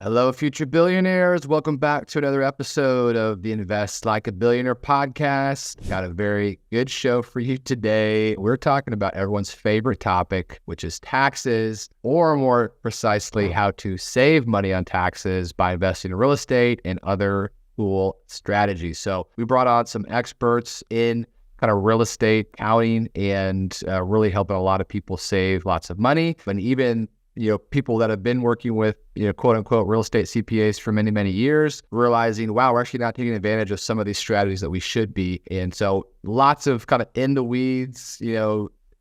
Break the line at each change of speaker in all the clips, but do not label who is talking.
Hello, future billionaires. Welcome back to another episode of the Invest Like a Billionaire podcast. Got a very good show for you today. We're talking about everyone's favorite topic, which is taxes, or more precisely, how to save money on taxes by investing in real estate and other cool strategies. So we brought on some experts in kind of real estate accounting and really helping a lot of people save lots of money, and even people that have been working with, quote unquote, real estate CPAs for many, many years, realizing, wow, we're actually not taking advantage of some of these strategies that we should be. And so lots of kind of in the weeds,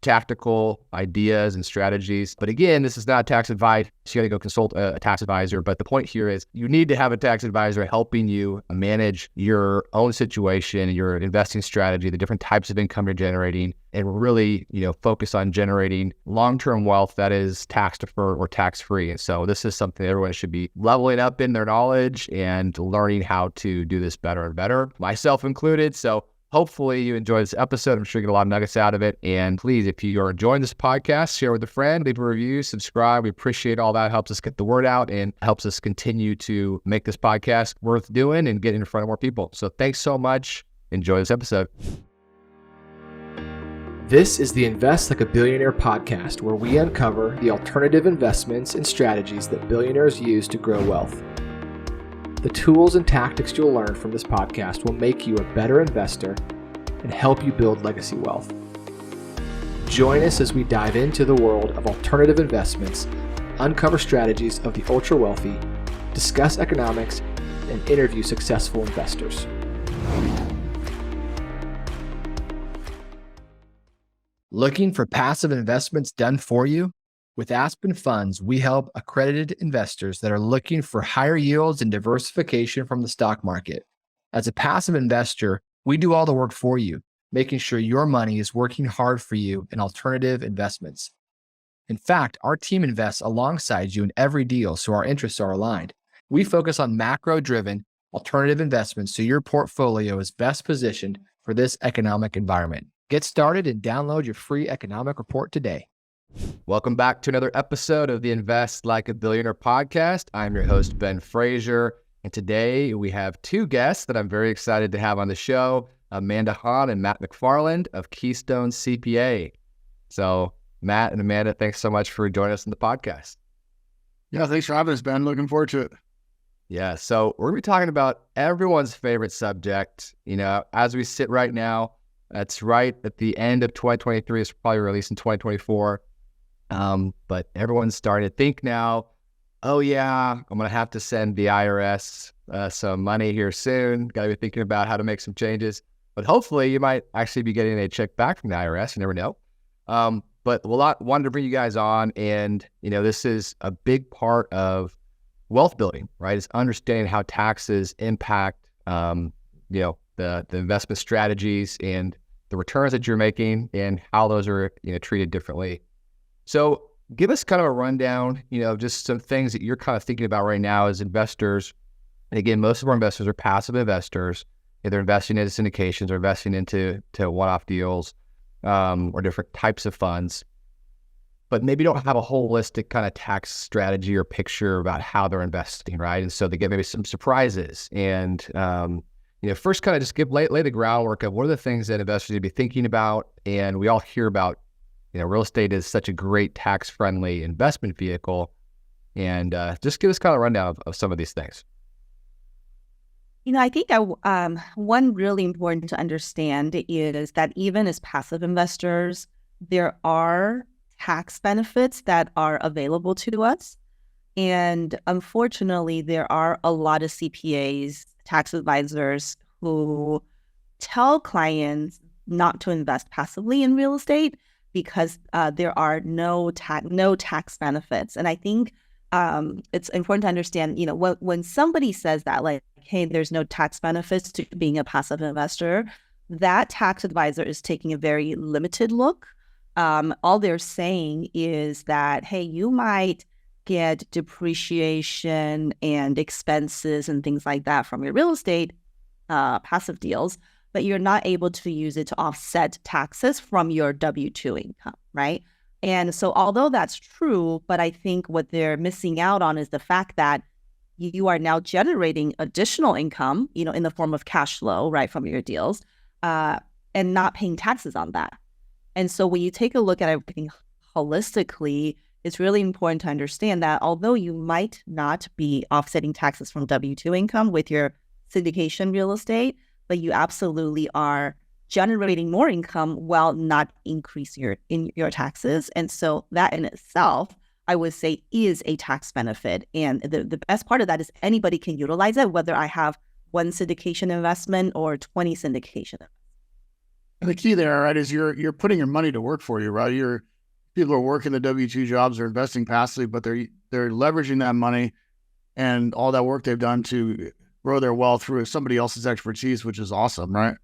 tactical ideas and strategies. But again, this is not tax advice. You got to go consult a tax advisor. But the point here is you need to have a tax advisor helping you manage your own situation, your investing strategy, the different types of income you're generating, and really, focus on generating long-term wealth that is tax deferred or tax-free. And so this is something everyone should be leveling up in their knowledge and learning how to do this better and better, myself included. So hopefully you enjoyed this episode. I'm sure you get a lot of nuggets out of it. And please, if you are enjoying this podcast, share with a friend, leave a review, subscribe. We appreciate all that. It helps us get the word out and helps us continue to make this podcast worth doing and get in front of more people. So thanks so much. Enjoy this episode.
This is the Invest Like a Billionaire podcast, where we uncover the alternative investments and strategies that billionaires use to grow wealth. The tools and tactics you'll learn from this podcast will make you a better investor and help you build legacy wealth. Join us as we dive into the world of alternative investments, uncover strategies of the ultra wealthy, discuss economics, and interview successful investors. Looking for passive investments done for you? With Aspen Funds, we help accredited investors that are looking for higher yields and diversification from the stock market. As a passive investor, we do all the work for you, making sure your money is working hard for you in alternative investments. In fact, our team invests alongside you in every deal, so our interests are aligned. We focus on macro-driven alternative investments, so your portfolio is best positioned for this economic environment. Get started and download your free economic report today.
Welcome back to another episode of the Invest Like a Billionaire podcast. I'm your host, Ben Frazier, and today we have two guests that I'm very excited to have on the show, Amanda Hahn and Matt MacFarland of Keystone CPA. So Matt and Amanda, thanks so much for joining us on the podcast.
Yeah, thanks for having us, Ben. Looking forward to it.
Yeah, so we're going to be talking about everyone's favorite subject. As we sit right now, that's right at the end of 2023. It's probably released in 2024. But everyone's starting to think now, oh yeah, I'm going to have to send the IRS some money here soon. Got to be thinking about how to make some changes. But hopefully you might actually be getting a check back from the IRS. You never know. But wanted to bring you guys on. And, this is a big part of wealth building, right? It's understanding how taxes impact, the investment strategies and the returns that you're making and how those are, treated differently. So give us kind of a rundown, just some things that you're kind of thinking about right now as investors. And again, most of our investors are passive investors. They're investing into syndications or investing into one-off deals or different types of funds, but maybe don't have a holistic kind of tax strategy or picture about how they're investing, right? And so they get maybe some surprises. And first kind of just lay the groundwork of what are the things that investors need to be thinking about. And we all hear about, real estate is such a great tax-friendly investment vehicle. And just give us kind of a rundown of some of these things.
I think one really important to understand is that even as passive investors, there are tax benefits that are available to us. And unfortunately, there are a lot of CPAs, tax advisors, who tell clients not to invest passively in real estate because there are no tax benefits. And I think it's important to understand, when somebody says that, like, hey, there's no tax benefits to being a passive investor, that tax advisor is taking a very limited look. All they're saying is that, hey, you might get depreciation and expenses and things like that from your real estate passive deals, but you're not able to use it to offset taxes from your W-2 income, right? And so although that's true, but I think what they're missing out on is the fact that you are now generating additional income, in the form of cash flow, right, from your deals, and not paying taxes on that. And so when you take a look at everything holistically, it's really important to understand that although you might not be offsetting taxes from W-2 income with your syndication real estate, but you absolutely are generating more income while not increasing your taxes. And so that in itself, I would say, is a tax benefit. And the best part of that is anybody can utilize it, whether I have one syndication investment or 20 syndication.
And the key there, right, is you're putting your money to work for you, right? People are working the W-2 jobs, they're investing passively, but they're leveraging that money and all that work they've done to grow their wealth through somebody else's expertise, which is awesome, right?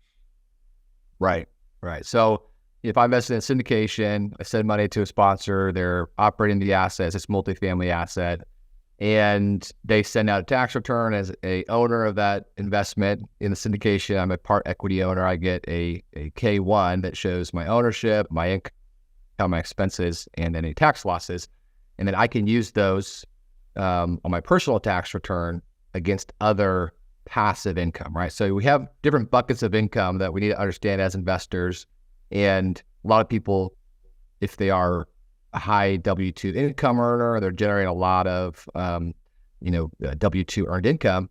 Right. So if I invested in syndication, I send money to a sponsor, they're operating the assets, it's multifamily asset, and they send out a tax return as a owner of that investment in the syndication. I'm a part equity owner. I get a K-1 that shows my ownership, my income, my expenses, and any tax losses. And then I can use those on my personal tax return against other passive income, right? So we have different buckets of income that we need to understand as investors. And a lot of people, if they are a high W-2 income earner, they're generating a lot of, W-2 earned income,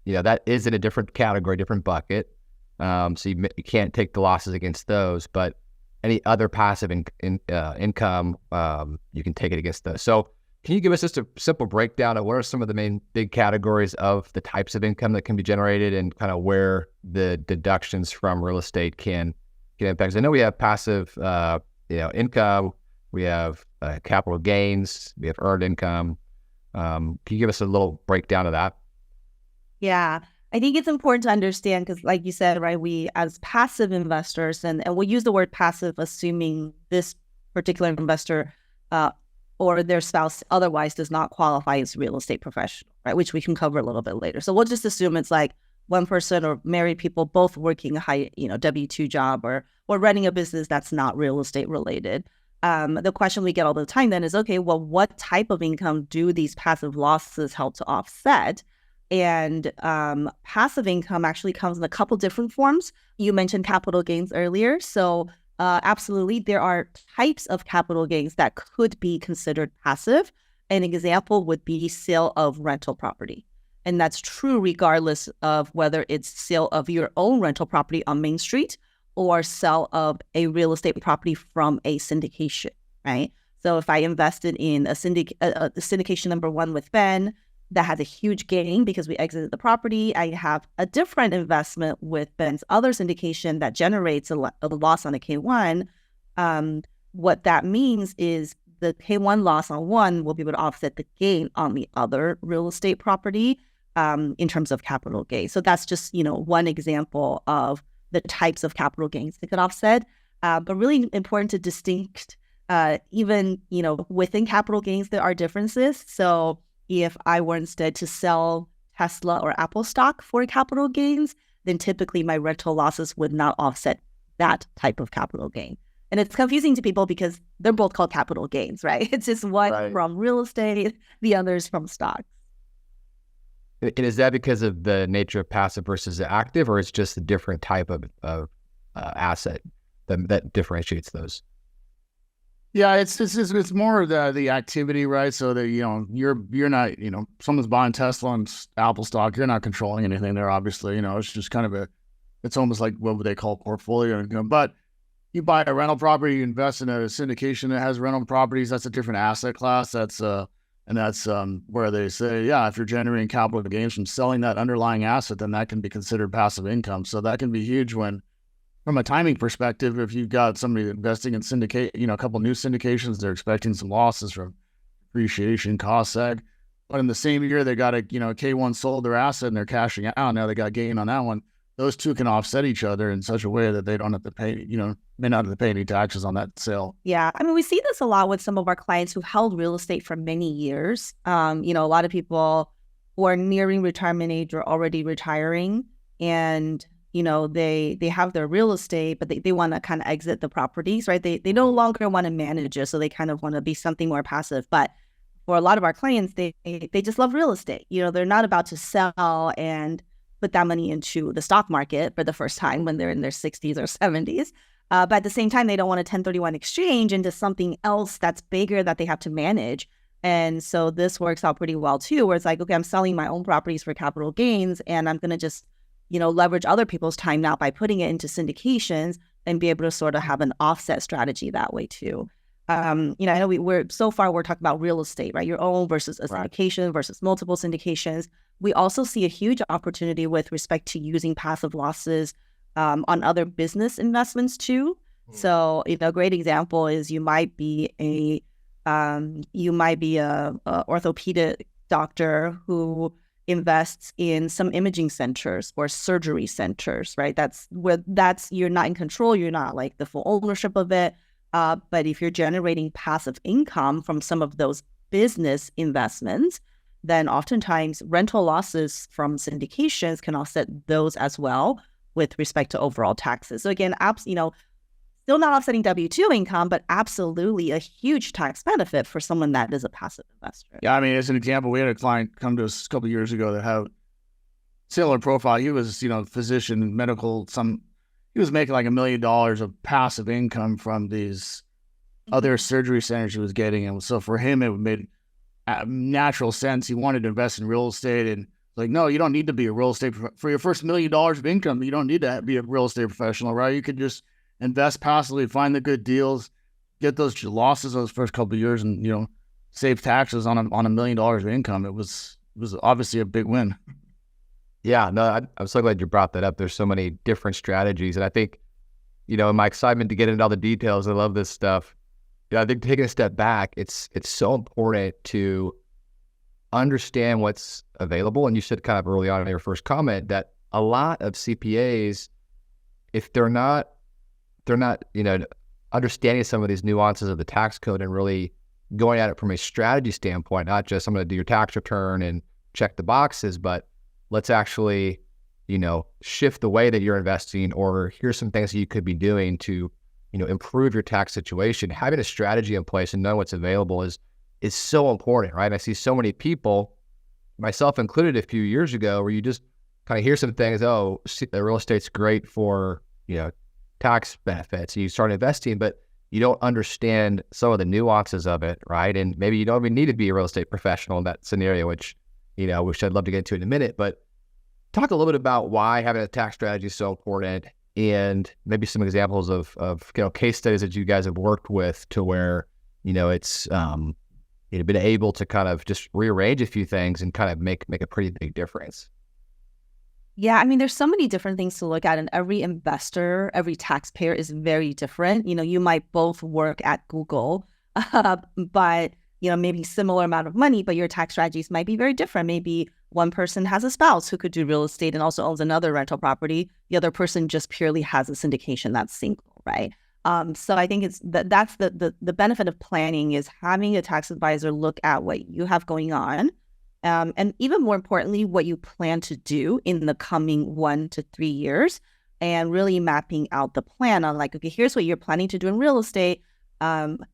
that is in a different category, different bucket. So you can't take the losses against those, but any other passive income, you can take it against those. So can you give us just a simple breakdown of what are some of the main big categories of the types of income that can be generated and kind of where the deductions from real estate can impact? Because I know we have passive, income, we have capital gains, we have earned income. Can you give us a little breakdown of that?
Yeah, I think it's important to understand because, like you said, right, we as passive investors, and we'll use the word passive assuming this particular investor or their spouse otherwise does not qualify as real estate professional, right? Which we can cover a little bit later. So we'll just assume it's like one person or married people both working a high, W-2 job or running a business that's not real estate related. The question we get all the time then is, okay, well, what type of income do these passive losses help to offset? And passive income actually comes in a couple different forms. You mentioned capital gains earlier. So absolutely, there are types of capital gains that could be considered passive. An example would be sale of rental property. And that's true regardless of whether it's sale of your own rental property on Main Street or sale of a real estate property from a syndication, right? So if I invested in a syndication number one with Ben, that has a huge gain because we exited the property. I have a different investment with Ben's other syndication that generates a loss on a K1. What that means is the K1 loss on one will be able to offset the gain on the other real estate property in terms of capital gain. So that's just, one example of the types of capital gains that could offset. But really important to distinct, even, within capital gains, there are differences. So if I were instead to sell Tesla or Apple stock for capital gains, then typically my rental losses would not offset that type of capital gain. And it's confusing to people because they're both called capital gains, right? It's just one from real estate, the others from stocks.
And is that because of the nature of passive versus active, or it's just a different type of asset that differentiates those?
Yeah, it's more the activity, right? So that you're not someone's buying Tesla and Apple stock, you're not controlling anything there. Obviously, it's just kind of it's almost like what would they call portfolio income. But you buy a rental property, you invest in a syndication that has rental properties. That's a different asset class. That's where they say, if you're generating capital gains from selling that underlying asset, then that can be considered passive income. So that can be huge from a timing perspective, if you've got somebody investing in a couple new syndications, they're expecting some losses from depreciation, cost seg. But in the same year, they got a K1 sold their asset and they're cashing out. Now they got gain on that one. Those two can offset each other in such a way that they don't have to pay, may not have to pay any taxes on that sale.
Yeah. I mean, we see this a lot with some of our clients who held real estate for many years. A lot of people who are nearing retirement age or already retiring, and they have their real estate, but they want to kind of exit the properties, right? They no longer want to manage it, so they kind of want to be something more passive. But for a lot of our clients, they just love real estate. They're not about to sell and put that money into the stock market for the first time when they're in their 60s or 70s. But at the same time, they don't want a 1031 exchange into something else that's bigger that they have to manage. And so this works out pretty well too, where it's like, okay, I'm selling my own properties for capital gains, and I'm going to just, leverage other people's time now by putting it into syndications and be able to sort of have an offset strategy that way too. I know we're talking about real estate, right? Your own versus a syndication versus multiple syndications. We also see a huge opportunity with respect to using passive losses on other business investments too. So, a great example is you might be a orthopedic doctor who invests in some imaging centers or surgery centers, right? You're not in control. You're not like the full ownership of it. But if you're generating passive income from some of those business investments, then oftentimes rental losses from syndications can offset those as well with respect to overall taxes. So again, still not offsetting W-2 income, but absolutely a huge tax benefit for someone that is a passive investor.
Yeah, I mean, as an example, we had a client come to us a couple of years ago that had similar profile. He was, physician, medical, he was making like $1 million of passive income from these other surgery centers he was getting. And so for him, it made natural sense. He wanted to invest in real estate, and like, no, you don't need to be a real estate for your first $1 million of income. You don't need to be a real estate professional, right? You could just invest passively, find the good deals, get those losses those first couple of years, and save taxes on $1 million of income. It was obviously a big win.
Yeah, no, I'm so glad you brought that up. There's so many different strategies, and I think in my excitement to get into all the details, I love this stuff. I think taking a step back, it's so important to understand what's available. And you said kind of early on in your first comment that a lot of CPAs, if they're not understanding some of these nuances of the tax code and really going at it from a strategy standpoint, not just I'm going to do your tax return and check the boxes, but let's actually, shift the way that you're investing, or here's some things that you could be doing to, improve your tax situation. Having a strategy in place and knowing what's available is so important, right? I see so many people, myself included a few years ago, where you just kind of hear some things, the real estate's great for, tax benefits. You start investing, but you don't understand some of the nuances of it, right? And maybe you don't even need to be a real estate professional in that scenario, which I'd love to get into in a minute. But talk a little bit about why having a tax strategy is so important, and maybe some examples of case studies that you guys have worked with to where it's been able to kind of just rearrange a few things and kind of make a pretty big difference.
Yeah, I mean, there's so many different things to look at, and every investor, every taxpayer is very different. You might both work at Google, but maybe similar amount of money, but your tax strategies might be very different. Maybe one person has a spouse who could do real estate and also owns another rental property. The other person just purely has a syndication that's single, right? So I think that's the benefit of planning, is having a tax advisor look at what you have going on. And even more importantly, what you plan to do in the coming 1 to 3 years, and really mapping out the plan on like, okay, here's what you're planning to do in real estate.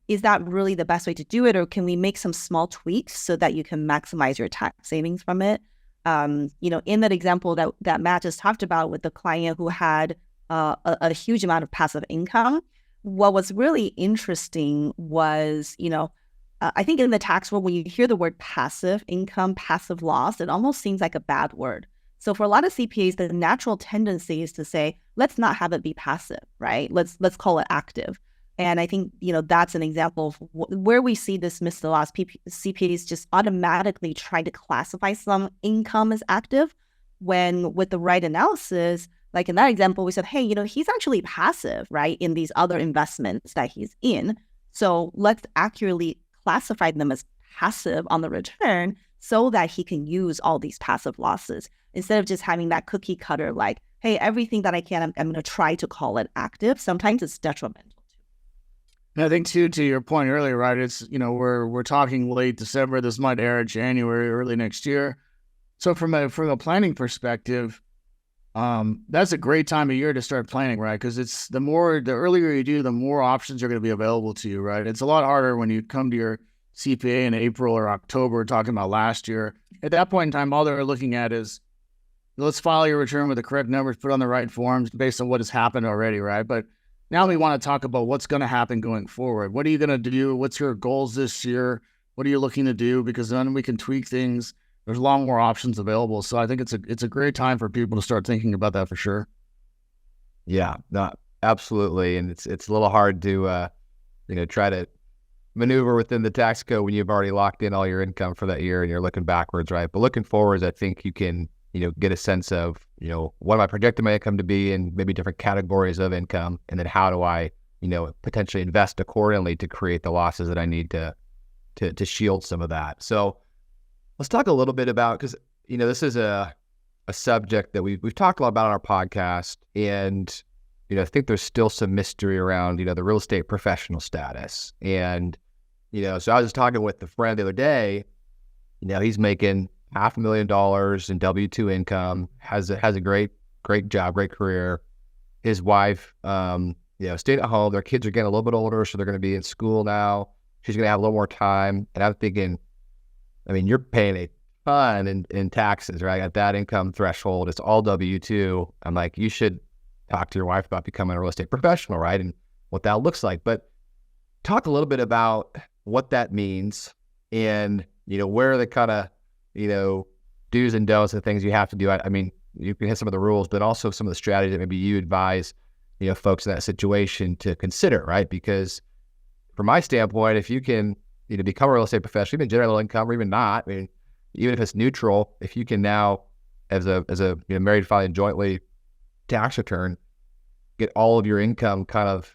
Is that really the best way to do it? Or can we make some small tweaks so that you can maximize your tax savings from it? In that example that Matt just talked about with the client who had a huge amount of passive income, what was really interesting was, I think in the tax world, when you hear the word passive income, passive loss, it almost seems like a bad word. So for a lot of CPAs, the natural tendency is to say, let's not have it be passive, right? Let's call it active. And I think, that's an example of where we see this missed the loss. CPAs just automatically try to classify some income as active, when with the right analysis, like in that example, we said, hey, he's actually passive, right, in these other investments that he's in. So let's accurately classify them as passive on the return so that he can use all these passive losses, instead of just having that cookie cutter, like, hey, everything that I can, I'm going to try to call it active. Sometimes it's detrimental.
And I think too, to your point earlier, right, it's, we're talking late December. This might air in January, early next year. So from a planning perspective, that's a great time of year to start planning, right? Because it's the earlier you do, the more options are going to be available to you, right? It's a lot harder when you come to your CPA in April or October, talking about last year. At that point in time, all they're looking at is, let's file your return with the correct numbers, put on the right forms based on what has happened already, right? But now we want to talk about what's going to happen going forward. What are you going to do? What's your goals this year? What are you looking to do? Because then we can tweak things. There's a lot more options available. So I think it's a great time for people to start thinking about that for sure.
Yeah, no, absolutely. And it's a little hard to, try to maneuver within the tax code when you've already locked in all your income for that year and you're looking backwards, right? But looking forwards, I think you can, get a sense of, what am I projecting my income to be in maybe different categories of income? And then how do I, potentially invest accordingly to create the losses that I need to shield some of that. So let's talk a little bit about, because, this is a subject that we've talked a lot about on our podcast. And, I think there's still some mystery around, the real estate professional status. And, so I was talking with a friend the other day, he's making $500,000 in W-2 income, has a great job, great career. His wife, stayed at home. Their kids are getting a little bit older, so they're going to be in school now. She's going to have a little more time. And I'm thinking, you're paying a ton in taxes, right? At that income threshold, it's all W-2. I'm like, you should talk to your wife about becoming a real estate professional, right? And what that looks like. But talk a little bit about what that means and, where are the kind of, do's and don'ts and things you have to do. You can hit some of the rules, but also some of the strategies that maybe you advise, folks in that situation to consider, right? Because from my standpoint, if you can, become a real estate professional, even generate a little income or even not, even if it's neutral, if you can now, as a married filing jointly tax return, get all of your income kind of,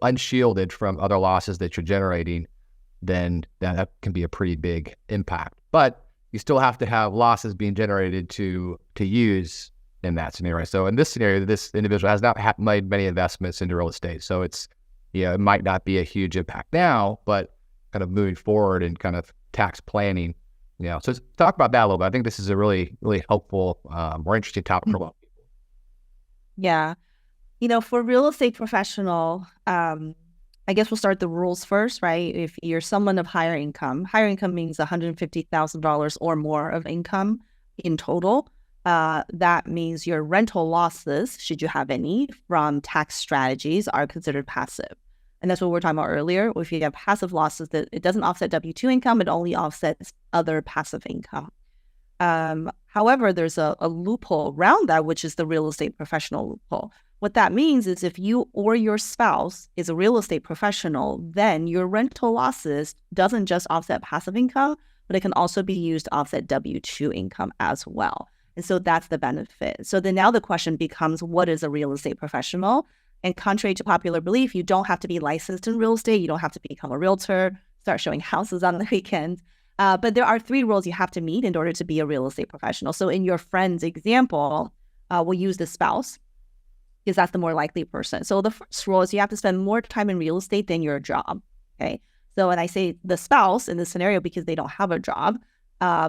unshielded from other losses that you're generating, then that can be a pretty big impact. But you still have to have losses being generated to use in that scenario. So in this scenario, this individual has not made many investments into real estate. So it's, it might not be a huge impact now, but kind of moving forward and kind of tax planning, so let's talk about that a little bit. I think this is a really, really helpful, more interesting topic for a lot of people.
Yeah. For real estate professional, I guess we'll start the rules first, right? If you're someone of higher income means $150,000 or more of income in total. That means your rental losses, should you have any, from tax strategies are considered passive. And that's what we were talking about earlier. If you have passive losses, that it doesn't offset W-2 income, it only offsets other passive income. However, there's a loophole around that, which is the real estate professional loophole. What that means is if you or your spouse is a real estate professional, then your rental losses doesn't just offset passive income, but it can also be used to offset W-2 income as well. And so that's the benefit. So then now the question becomes, what is a real estate professional? And contrary to popular belief, you don't have to be licensed in real estate. You don't have to become a realtor, start showing houses on the weekends. But there are 3 rules you have to meet in order to be a real estate professional. So in your friend's example, we'll use the spouse because that's the more likely person. So the first rule is you have to spend more time in real estate than your job, okay? So when I say the spouse in this scenario because they don't have a job,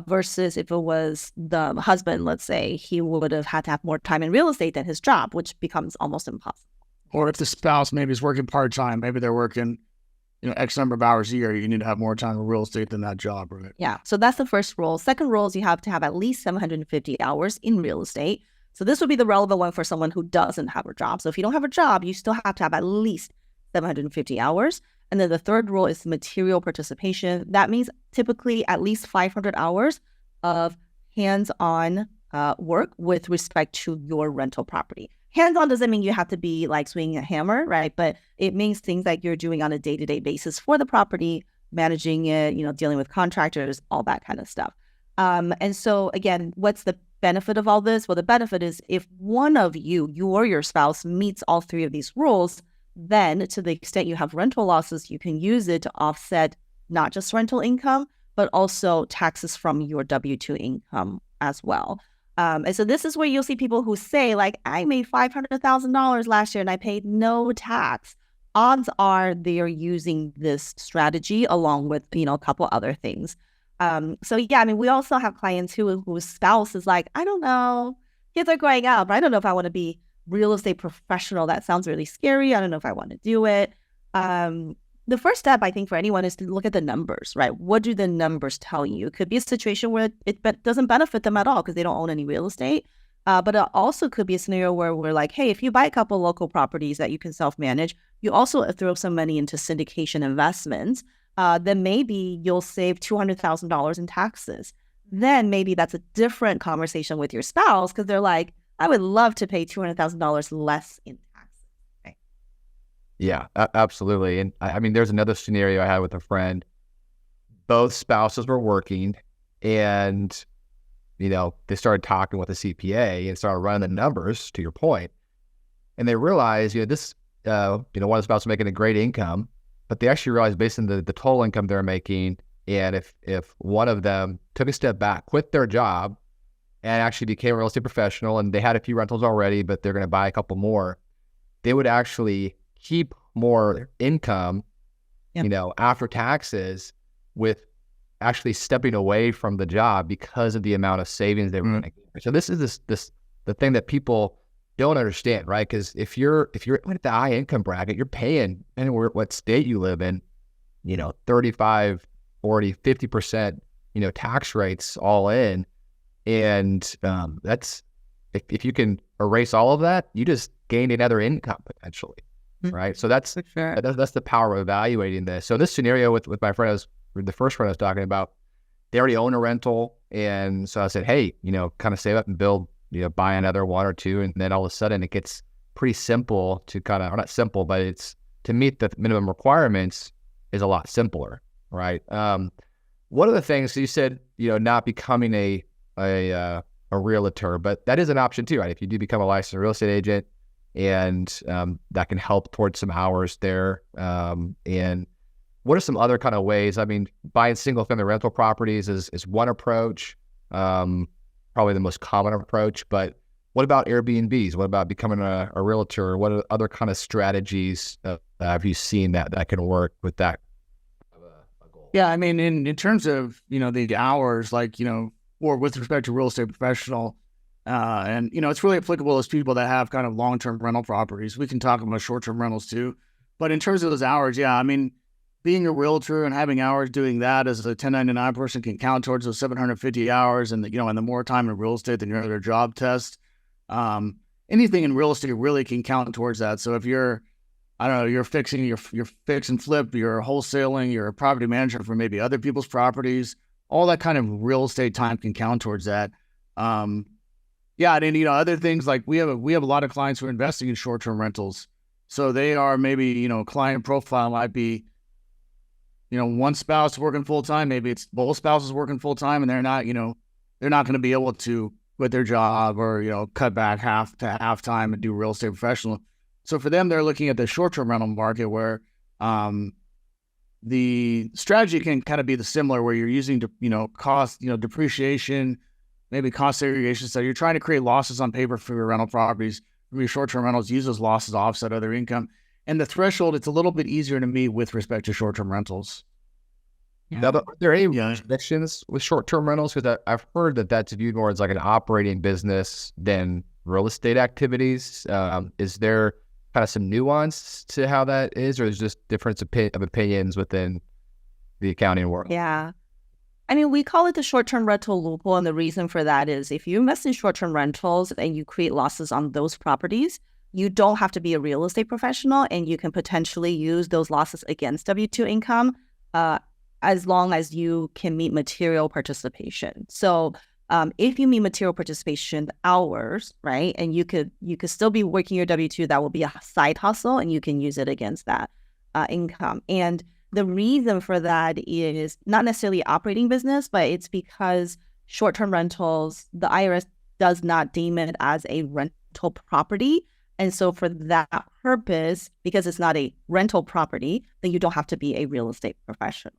versus if it was the husband, let's say, he would have had to have more time in real estate than his job, which becomes almost impossible.
Or if the spouse maybe is working part-time, maybe they're working, X number of hours a year, you need to have more time in real estate than that job, right?
Yeah. So that's the first rule. Second rule is you have to have at least 750 hours in real estate. So this would be the relevant one for someone who doesn't have a job. So if you don't have a job, you still have to have at least 750 hours. And then the third rule is material participation. That means typically at least 500 hours of hands-on work with respect to your rental property. Hands-on doesn't mean you have to be like swinging a hammer, right? But it means things like you're doing on a day-to-day basis for the property, managing it, dealing with contractors, all that kind of stuff. And so again, what's the benefit of all this? Well, the benefit is if one of you or your spouse meets all 3 of these rules, then to the extent you have rental losses, you can use it to offset not just rental income, but also taxes from your W-2 income as well. And so this is where you'll see people who say, like, I made $500,000 last year and I paid no tax. Odds are they are using this strategy along with, a couple other things. So yeah, we also have clients whose spouse is like, I don't know, kids are growing up, but I don't know if I want to be real estate professional. That sounds really scary. I don't know if I want to do it. the first step, I think, for anyone is to look at the numbers, right? What do the numbers tell you? It could be a situation where it doesn't benefit them at all because they don't own any real estate. But it also could be a scenario where we're like, hey, if you buy a couple local properties that you can self-manage, you also throw some money into syndication investments, then maybe you'll save $200,000 in taxes. Then maybe that's a different conversation with your spouse because they're like, I would love to pay $200,000 less in taxes. Right?
Yeah, absolutely. And I mean, there's another scenario I had with a friend. Both spouses were working and, they started talking with a CPA and started running the numbers, to your point. And they realized, this, one of the spouses making a great income, but they actually realized based on the total income they're making, and if one of them took a step back, quit their job, and actually became a real estate professional, and they had a few rentals already, but they're going to buy a couple more, they would actually keep more income, after taxes, with actually stepping away from the job because of the amount of savings they were making. So this is the thing that people don't understand, right? Because if you're at the high income bracket, you're paying anywhere what state you live in, 35, 40, 50%, tax rates all in. And that's, if you can erase all of that, you just gained another income potentially, right? So that's the power of evaluating this. So this scenario with my friend, the first friend I was talking about, they already own a rental. And so I said, hey, kind of save up and build, buy another one or two. And then all of a sudden it gets pretty simple to kind of, or not simple, but it's to meet the minimum requirements is a lot simpler, right? One of the things, so you said, not becoming a realtor, but that is an option too, right? If you do become a licensed real estate agent, and that can help towards some hours there. And what are some other kind of ways? I mean, buying single family rental properties is one approach, probably the most common approach, but what about Airbnbs? What about becoming a realtor? What are other kind of strategies have you seen that can work with that goal?
Yeah, I mean, in terms of, the hours, like, or with respect to real estate professional, and, it's really applicable as people that have kind of long-term rental properties. We can talk about short-term rentals too. But in terms of those hours, yeah, I mean, being a realtor and having hours doing that as a 1099 person can count towards those 750 hours. And, and the more time in real estate than your other job test, anything in real estate really can count towards that. So if you're, I don't know, you're fixing, you're fix and flip, you're wholesaling, you're a property manager for maybe other people's properties, all that kind of real estate time can count towards that. Yeah, and then, other things like we have a lot of clients who are investing in short-term rentals. So they are maybe, client profile might be, one spouse working full-time, maybe it's both spouses working full-time, and they're not going to be able to quit their job or, cut back half time and do real estate professional. So for them, they're looking at the short-term rental market where the strategy can kind of be the similar, where you're using, cost, depreciation, maybe cost segregation. So you're trying to create losses on paper for your rental properties. For your short-term rentals, use those losses to offset other income. And the threshold, it's a little bit easier to meet with respect to short-term rentals.
Yeah. Now, are there any restrictions with short-term rentals? Because I've heard that that's viewed more as like an operating business than real estate activities. Is there kind of some nuance to how that is, or is just difference of opinions within the accounting world?
Yeah. I mean, we call it the short-term rental loophole. And the reason for that is if you invest in short-term rentals and you create losses on those properties, you don't have to be a real estate professional, and you can potentially use those losses against W-2 income as long as you can meet material participation. So if you meet material participation hours, right, and you could still be working your W-2, that will be a side hustle, and you can use it against that income. And the reason for that is not necessarily operating business, but it's because short-term rentals, the IRS does not deem it as a rental property. And so for that purpose, because it's not a rental property, then you don't have to be a real estate professional.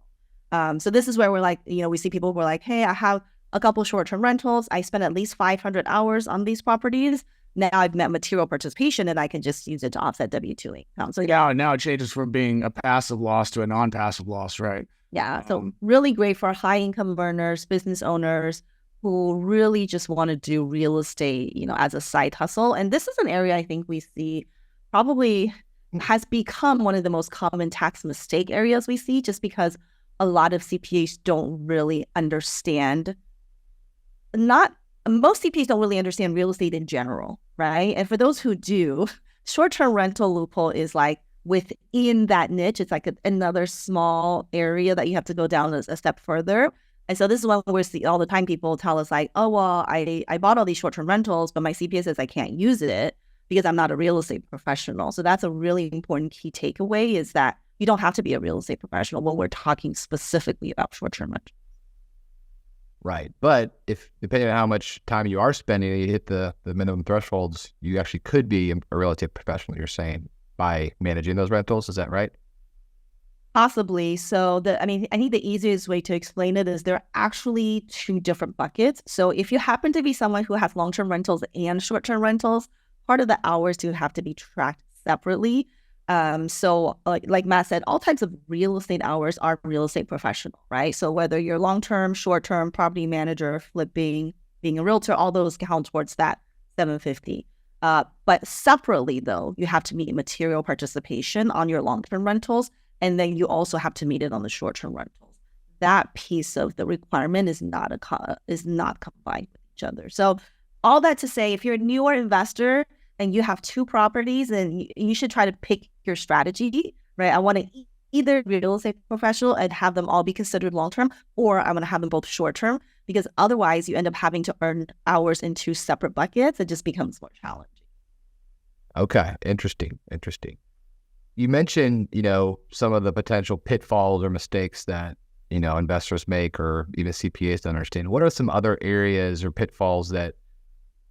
So this is where we're like, we see people who are like, hey, I have a couple short-term rentals. I spent at least 500 hours on these properties. Now I've met material participation and I can just use it to offset W-2 income. So
yeah, now it changes from being a passive loss to a non-passive loss, right?
Yeah, so really great for high-income earners, business owners who really just want to do real estate, as a side hustle. And this is an area I think we see probably has become one of the most common tax mistake areas we see, just because a lot of CPAs don't really understand. Most CPAs don't really understand real estate in general, right? And for those who do, short-term rental loophole is like within that niche. It's like another small area that you have to go down a step further. And so this is when we see all the time people tell us like, oh, well, I bought all these short-term rentals, but my CPA says I can't use it because I'm not a real estate professional. So that's a really important key takeaway, is that you don't have to be a real estate professional when we're talking specifically about short-term rentals.
Right. But if, depending on how much time you are spending, you hit the minimum thresholds, you actually could be a real estate professional, you're saying, by managing those rentals. Is that right?
Possibly. So I think the easiest way to explain it is there are actually two different buckets. So if you happen to be someone who has long-term rentals and short-term rentals, part of the hours do have to be tracked separately. So like Matt said, all types of real estate hours are real estate professional, right? So whether you're long-term, short-term, property manager, flipping, being a realtor, all those count towards that 750. But separately though, you have to meet material participation on your long-term rentals, and then you also have to meet it on the short-term rentals. That piece of the requirement is not combined with each other. So all that to say, if you're a newer investor and you have two properties, then you should try to pick your strategy, right? I want to either real estate professional and have them all be considered long-term, or I want to have them both short-term, because otherwise you end up having to earn hours in two separate buckets. It just becomes more challenging.
Okay. Interesting. You mentioned, some of the potential pitfalls or mistakes that, investors make, or even CPAs don't understand. What are some other areas or pitfalls that,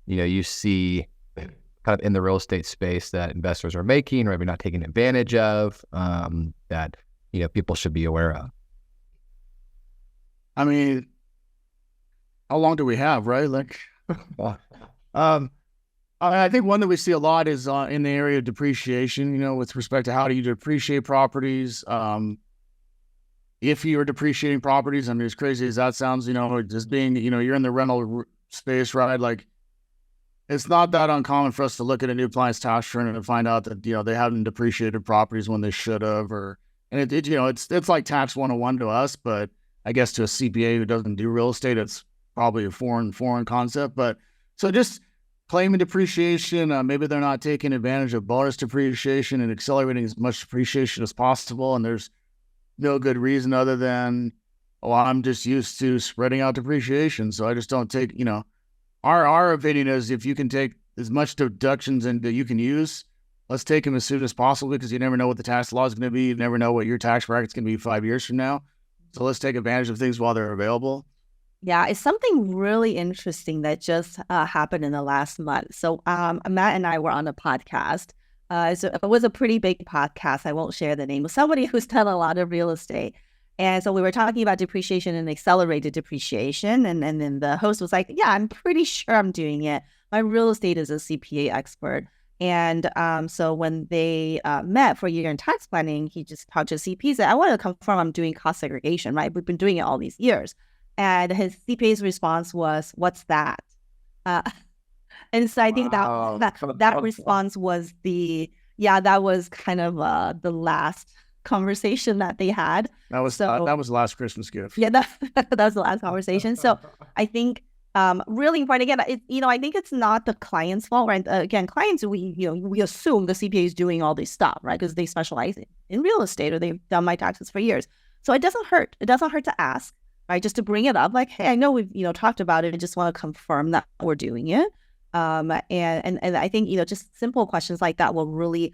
you see kind of in the real estate space that investors are making, or maybe not taking advantage of, that, people should be aware of?
I mean, how long do we have, right? I think one that we see a lot is in the area of depreciation, with respect to how do you depreciate properties. If you're depreciating properties, as crazy as that sounds, just being, you're in the rental space, right? Like, it's not that uncommon for us to look at a new client's tax return and find out that, they haven't depreciated properties when they should have, it's like tax 101 to us, but I guess to a CPA who doesn't do real estate, it's probably a foreign concept. But so just claiming depreciation, maybe they're not taking advantage of bonus depreciation and accelerating as much depreciation as possible. And there's no good reason other than, I'm just used to spreading out depreciation, so I just don't take, our opinion is if you can take as much deductions that you can use, let's take them as soon as possible, because you never know what the tax law is going to be. You never know what your tax bracket's going to be 5 years from now. So let's take advantage of things while they're available.
Yeah, it's something really interesting that just happened in the last month. So Matt and I were on a podcast. It was a pretty big podcast. I won't share the name of somebody who's done a lot of real estate. And so we were talking about depreciation and accelerated depreciation. And then the host was like, yeah, I'm pretty sure I'm doing it. My real estate is a CPA expert. And so when they met for year-end tax planning, he just talked to CPAs. I want to confirm I'm doing cost segregation, right? We've been doing it all these years. And his CPA's response was, what's that? And so I think that response was that was kind of the last conversation that they had.
That was the last Christmas gift.
Yeah, that was the last conversation. So I think really important. Again, I think it's not the client's fault, right? Again, clients, we assume the CPA is doing all this stuff, right? Because they specialize in real estate, or they've done my taxes for years. So it doesn't hurt. It doesn't hurt to ask, right? Just to bring it up, like, hey, I know we've talked about it. I just want to confirm that we're doing it. And I think just simple questions like that will really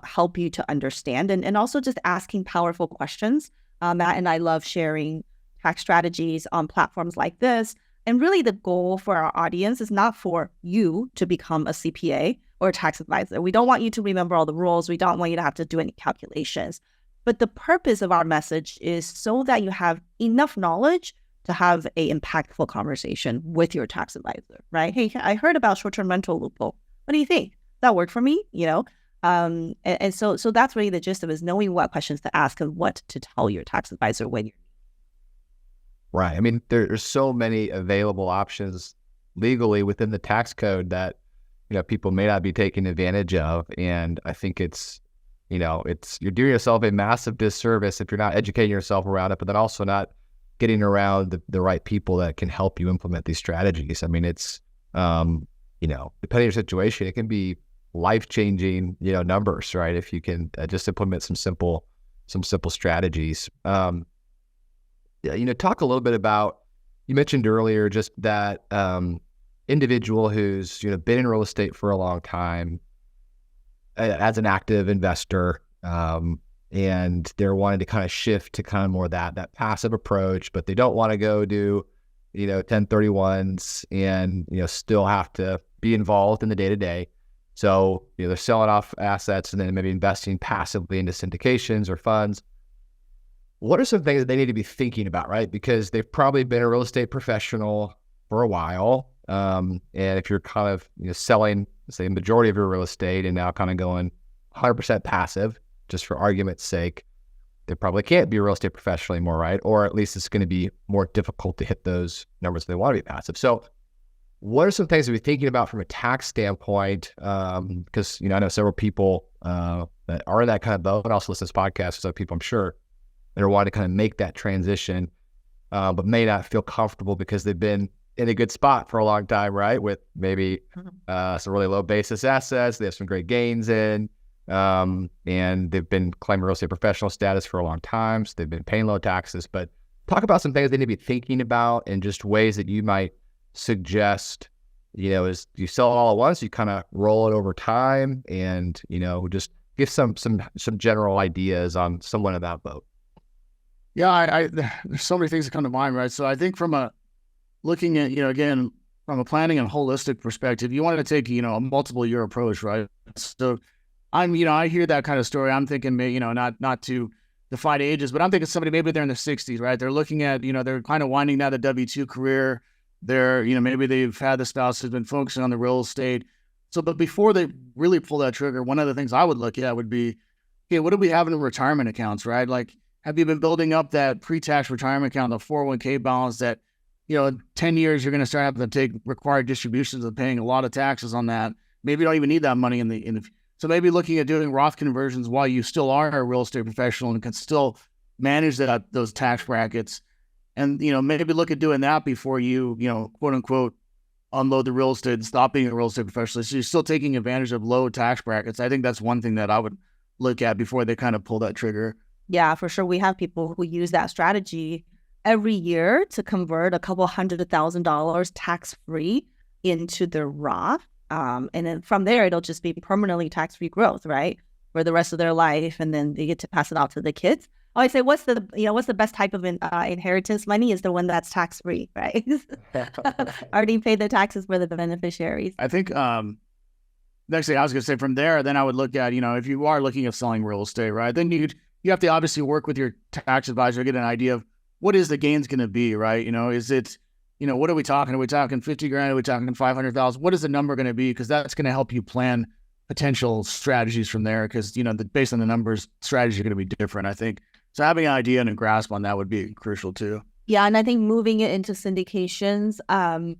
help you to understand, and also just asking powerful questions. Matt and I love sharing tax strategies on platforms like this. And really the goal for our audience is not for you to become a CPA or a tax advisor. We don't want you to remember all the rules. We don't want you to have to do any calculations. But the purpose of our message is so that you have enough knowledge to have a impactful conversation with your tax advisor, right? Hey, I heard about short-term rental loophole. What do you think? Does that work for me? And so that's really the gist of it, is knowing what questions to ask and what to tell your tax advisor when you're.
Right. I mean, there's so many available options legally within the tax code that, people may not be taking advantage of. And I think it's you're doing yourself a massive disservice if you're not educating yourself around it, but then also not getting around the right people that can help you implement these strategies. I mean, it's, depending on your situation, it can be life-changing, numbers, right? If you can just implement some simple strategies. Talk a little bit about, you mentioned earlier just that individual who's, been in real estate for a long time as an active investor, and they're wanting to kind of shift to kind of more that passive approach, but they don't want to go do, 1031s and, still have to be involved in the day-to-day. So, they're selling off assets and then maybe investing passively into syndications or funds. What are some things that they need to be thinking about, right? Because they've probably been a real estate professional for a while. And if you're kind of, selling, say, a majority of your real estate and now kind of going 100% passive, just for argument's sake, they probably can't be a real estate professional anymore, right? Or at least it's going to be more difficult to hit those numbers if they want to be passive. So what are some things to be thinking about from a tax standpoint? Because, I know several people that are in that kind of boat, and also listen to this podcast, so people I'm sure that are wanting to kind of make that transition, but may not feel comfortable because they've been in a good spot for a long time, right? With maybe some really low basis assets, they have some great gains in, and they've been claiming real estate professional status for a long time, so they've been paying low taxes. But talk about some things they need to be thinking about and just ways that you might suggest, is you sell it all at once, you kind of roll it over time, and, just give some general ideas on someone in that boat.
Yeah, there's so many things that come to mind, right? So I think from looking at, again, from a planning and holistic perspective, you want to take, a multiple year approach, right? So I hear that kind of story. I'm thinking, not to define ages, but I'm thinking somebody, maybe they're in their 60s, right? They're looking at, they're kind of winding down the W-2 career. They're, maybe they've had the spouse who's been focusing on the real estate. So, but before they really pull that trigger, one of the things I would look at would be, okay, what do we have in retirement accounts, right? Like, have you been building up that pre-tax retirement account, the 401k balance that, in 10 years, you're going to start having to take required distributions and paying a lot of taxes on that. Maybe you don't even need that money in the so maybe looking at doing Roth conversions while you still are a real estate professional and can still manage those tax brackets. And, maybe look at doing that before you, quote unquote, unload the real estate and stop being a real estate professional. So you're still taking advantage of low tax brackets. I think that's one thing that I would look at before they kind of pull that trigger.
Yeah, for sure. We have people who use that strategy every year to convert a couple $100,000 tax-free into their Roth. And then from there, it'll just be permanently tax-free growth, right? For the rest of their life. And then they get to pass it out to the kids. I always say, what's the best type of inheritance money is the one that's tax-free, right? Already paid the taxes for the beneficiaries.
I think, next thing I was going to say from there, then I would look at, if you are looking at selling real estate, right? Then you have to obviously work with your tax advisor to get an idea of what is the gains going to be, right? Is it, what are we talking? Are we talking 50 grand? Are we talking 500,000? What is the number going to be? Because that's going to help you plan potential strategies from there. Because, based on the numbers, strategies are going to be different, I think. So having an idea and a grasp on that would be crucial too.
Yeah. And I think moving it into syndications, I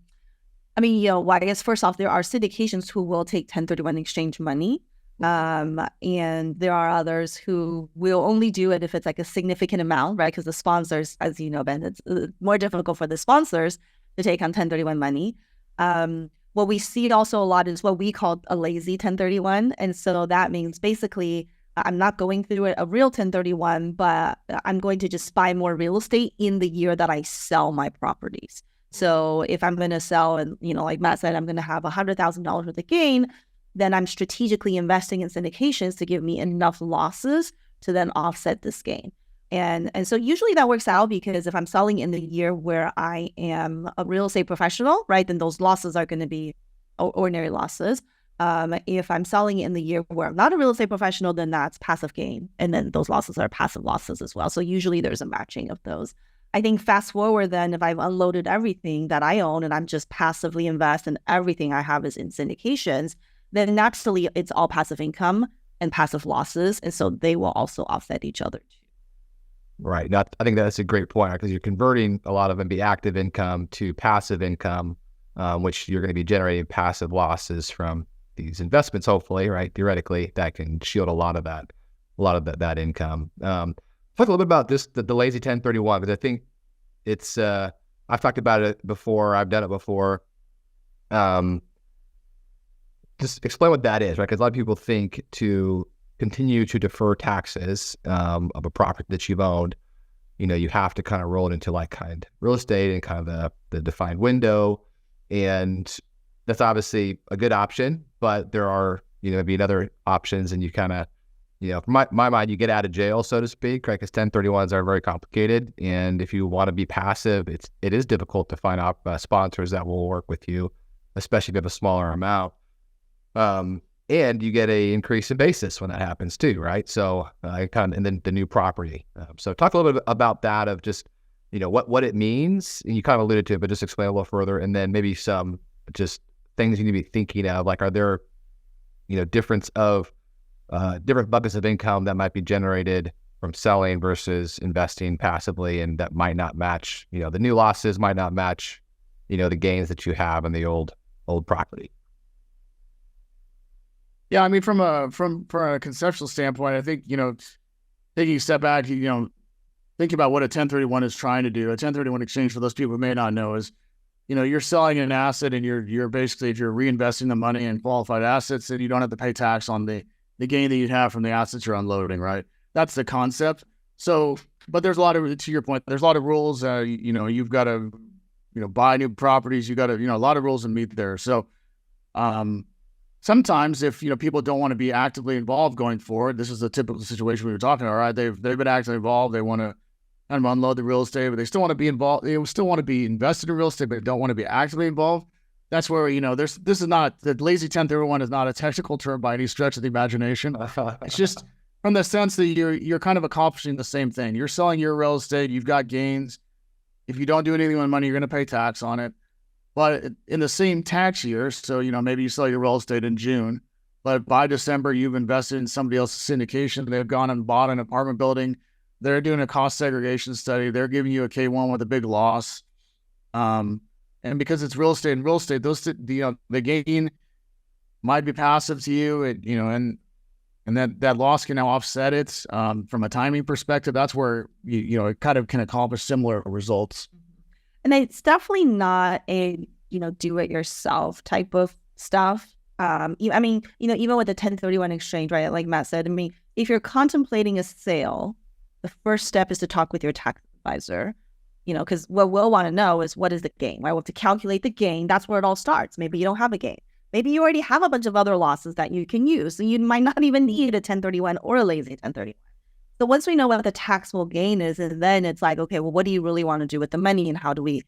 guess first off, there are syndications who will take 1031 exchange money. And there are others who will only do it if it's like a significant amount, right? Because the sponsors, as you know, Ben, it's more difficult for the sponsors to take on 1031 money. What we see also a lot is what we call a lazy 1031. And so that means basically I'm not going through a real 1031, but I'm going to just buy more real estate in the year that I sell my properties. So if I'm going to sell and, like Matt said, I'm going to have $100,000 worth of gain, then I'm strategically investing in syndications to give me enough losses to then offset this gain. And so usually that works out because if I'm selling in the year where I am a real estate professional, right, then those losses are going to be ordinary losses. If I'm selling in the year where I'm not a real estate professional, then that's passive gain. And then those losses are passive losses as well. So usually there's a matching of those. I think fast forward then, if I've unloaded everything that I own and I'm just passively invest and everything I have is in syndications, then naturally it's all passive income and passive losses. And so they will also offset each other too.
Right. Now, I think that's a great point because you're converting a lot of maybe active income to passive income, which you're going to be generating passive losses from these investments, hopefully, right? Theoretically, that can shield a lot of that a lot of that income. Talk a little bit about this, the lazy 1031, because I think it's, I've talked about it before. I've done it before. Just explain what that is, right? Because a lot of people think to continue to defer taxes of a property that you've owned, you have to kind of roll it into like kind of real estate and kind of the defined window. And that's obviously a good option, but there are, maybe other options, and you kind of, from my mind, you get out of jail, so to speak, right? Because 1031s are very complicated. And if you want to be passive, it is difficult to find out sponsors that will work with you, especially if you have a smaller amount. And you get a increase in basis when that happens too, right? So and then the new property. So talk a little bit about that, of just, what it means. And you kind of alluded to it, but just explain a little further. And then maybe some just things you need to be thinking of, like, are there, different buckets of income that might be generated from selling versus investing passively, and that might not match, the new losses might not match, the gains that you have in the old property.
Yeah, I mean, from a conceptual standpoint, I think, taking a step back, think about what a 1031 is trying to do. A 1031 exchange, for those people who may not know, is, you're selling an asset, and you're basically, if you're reinvesting the money in qualified assets, then you don't have to pay tax on the gain that you have from the assets you're unloading, right? That's the concept. So, but there's a lot of, to your point, there's a lot of rules. You've got to, buy new properties. You got to, a lot of rules to meet there. So, sometimes if, people don't want to be actively involved going forward, this is a typical situation we were talking about, right? They've been actively involved. They want to kind of unload the real estate, but they still want to be involved. They still want to be invested in real estate, but don't want to be actively involved. That's where, this is not, the lazy 1031 is not a technical term by any stretch of the imagination. It's just from the sense that you're kind of accomplishing the same thing. You're selling your real estate. You've got gains. If you don't do anything with money, you're going to pay tax on it. But in the same tax year, so, maybe you sell your real estate in June, but by December, you've invested in somebody else's syndication. They've gone and bought an apartment building. They're doing a cost segregation study. They're giving you a K1 with a big loss. And because it's real estate, those, the gain might be passive to you, and that loss can now offset it. From a timing perspective, that's where, it kind of can accomplish similar results.
And it's definitely not a, do-it-yourself type of stuff. Even with the 1031 exchange, right? Like Matt said, if you're contemplating a sale, the first step is to talk with your tax advisor, because what we'll want to know is, what is the gain, right? We'll have to calculate the gain. That's where it all starts. Maybe you don't have a gain. Maybe you already have a bunch of other losses that you can use. So you might not even need a 1031 or a lazy 1031. So once we know what the taxable gain is, and then it's like, okay, well, what do you really want to do with the money, and how do we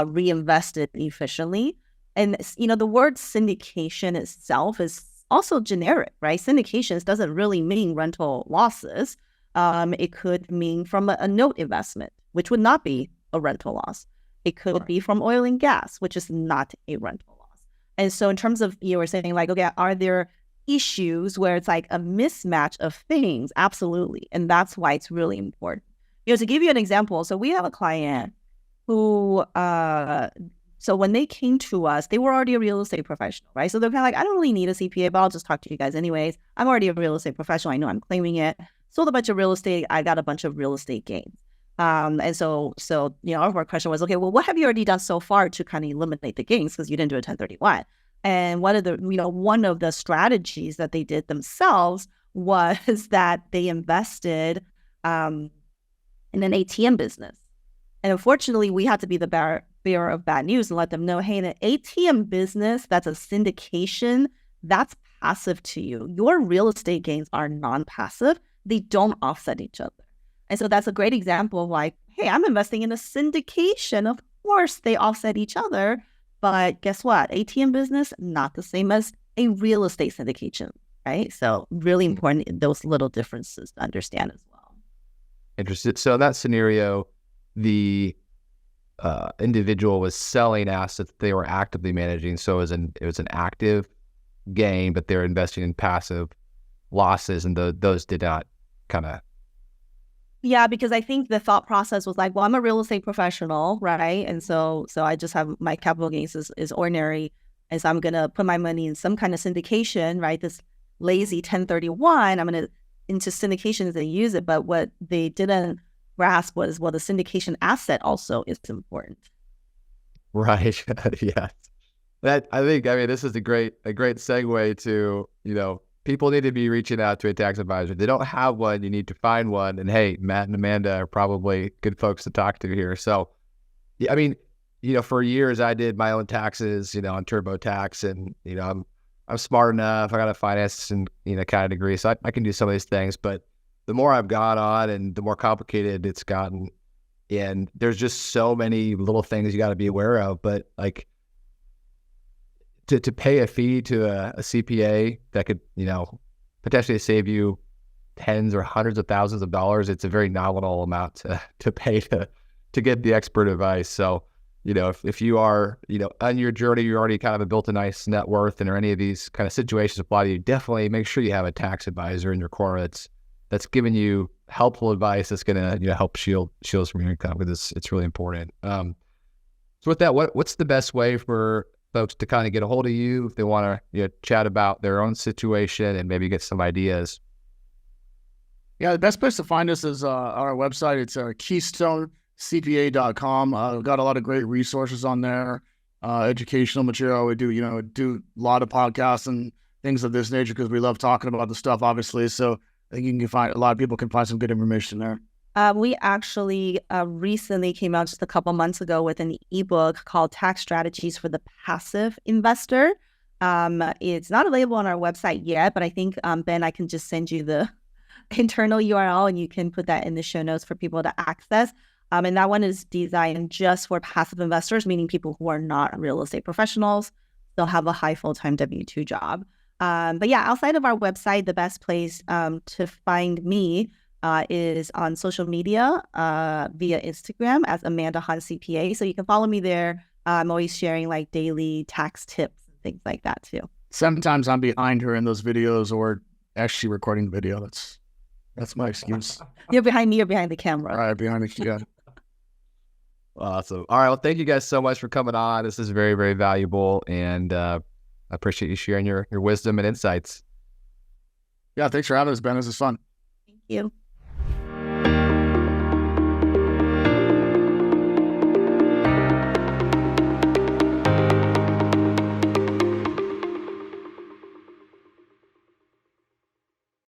reinvest it efficiently? And, the word syndication itself is also generic, right? Syndications doesn't really mean rental losses. It could mean from a note investment, which would not be a rental loss. It could be from oil and gas, which is not a rental loss. And so in terms of, you were saying like, okay, are there issues where it's like a mismatch of things? Absolutely. And that's why it's really important. To give you an example, so we have a client who, so when they came to us, they were already a real estate professional, right? So they're kind of like, I don't really need a CPA, but I'll just talk to you guys anyways. I'm already a real estate professional. I know I'm claiming it. Sold a bunch of real estate. I got a bunch of real estate gains. And so our question was, okay, well, what have you already done so far to kind of eliminate the gains? Because you didn't do a 1031. And one of the strategies that they did themselves was that they invested in an ATM business. And unfortunately, we had to be the bearer of bad news and let them know, hey, the ATM business, that's a syndication, that's passive to you. Your real estate gains are non-passive. They don't offset each other. And so that's a great example of like, hey, I'm investing in a syndication. Of course, they offset each other. But guess what? ATM business, not the same as a real estate syndication, right? So really important, those little differences to understand as well.
Interesting. So in that scenario, the individual was selling assets they were actively managing. So it was an active gain, but they're investing in passive losses, and those did not kind of.
Yeah, because I think the thought process was like, well, I'm a real estate professional, right? And so I just have my capital gains is ordinary. And so I'm going to put my money in some kind of syndication, right? This lazy 1031, I'm going to into syndications, they use it, but what they didn't grasp was, well, the syndication asset also is important.
Right. Yes. I mean, this is a great segue to, people need to be reaching out to a tax advisor. If they don't have one, you need to find one. And hey, Matt and Amanda are probably good folks to talk to here. So, I mean, for years I did my own taxes, on TurboTax, and, I'm smart enough. I got a finance and, kind of degree, so I can do some of these things. But the more I've gone on and the more complicated it's gotten, and there's just so many little things you got to be aware of. But like, to pay a fee to a CPA that could, potentially save you tens or hundreds of thousands of dollars, it's a very nominal amount to pay to get the expert advice. So, if you are, on your journey, you already kind of built a nice net worth, and or any of these kind of situations apply to you, definitely make sure you have a tax advisor in your corner that's giving you helpful advice that's going to, help shield from your income, because it's really important. So with that, what's the best way for folks to kind of get a hold of you if they want to chat about their own situation and maybe get some ideas?
Yeah, the best place to find us is our website. It's KeystoneCPA.com. We've got a lot of great resources on there, educational material. We do a lot of podcasts and things of this nature because we love talking about the stuff, obviously. So I think you can find, a lot of people can find some good information there.
We actually recently came out just a couple months ago with an ebook called Tax Strategies for the Passive Investor. It's not available on our website yet, but I think, Ben, I can just send you the internal URL and you can put that in the show notes for people to access. And that one is designed just for passive investors, meaning people who are not real estate professionals. They'll have a high full-time W-2 job. But yeah, outside of our website, the best place to find me is on social media via Instagram as Amanda Han CPA. So you can follow me there. I'm always sharing like daily tax tips and things like that too.
Sometimes I'm behind her in those videos or actually recording the video. That's my excuse.
You're behind me or behind the camera?
All right, behind the camera.
Awesome. All right. Well, thank you guys so much for coming on. This is very, very valuable, and I appreciate you sharing your wisdom and insights.
Yeah, thanks for having us, Ben. This is fun.
Thank you.